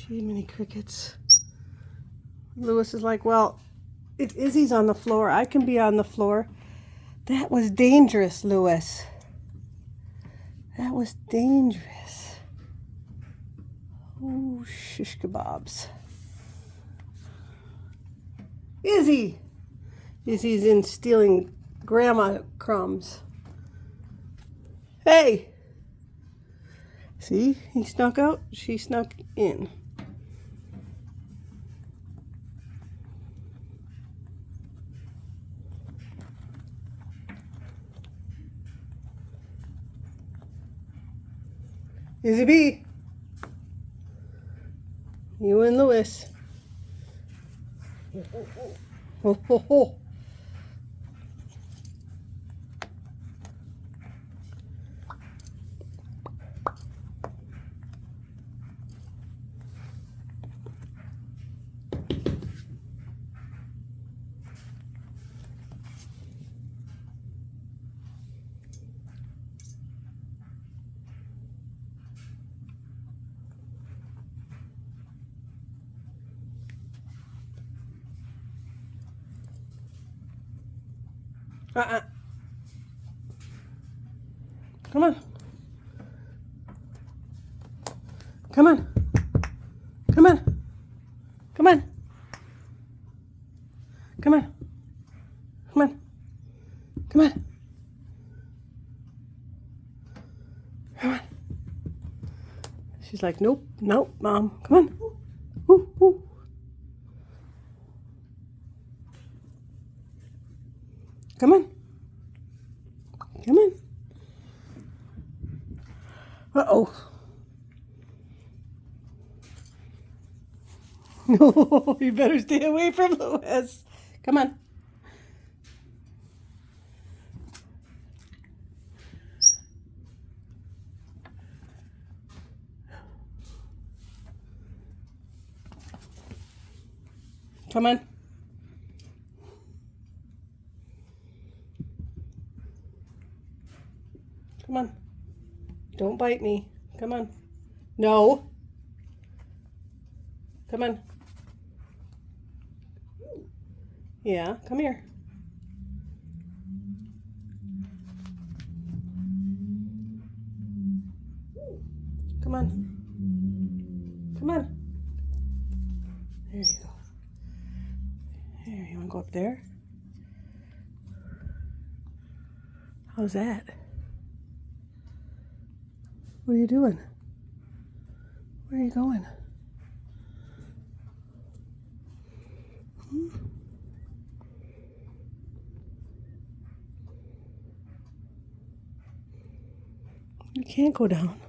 Gee, many crickets. Lewis is like, well, if Izzy's on the floor, I can be on the floor. That was dangerous, Lewis. That was dangerous. Oh, shish kebabs. Izzy! Izzy's in stealing grandma crumbs. Hey! See, he snuck out, she snuck in. Izzy B. You and Lewis. Ho, ho, ho. Come on. Come on. Come on. Come on. Come on. Come on. Come on. Come on. She's like, nope, nope, Mom. Come on. Woo, woo. Come on. Come on. Uh-oh. No, you better stay away from Lewis. Come on. Come on. Come on. Don't bite me. Come on. No. Come on. Yeah, come here. Come on. Come on. There you go. Here, you want to go up there? How's that? What are you doing? Where are you going? You can't go down.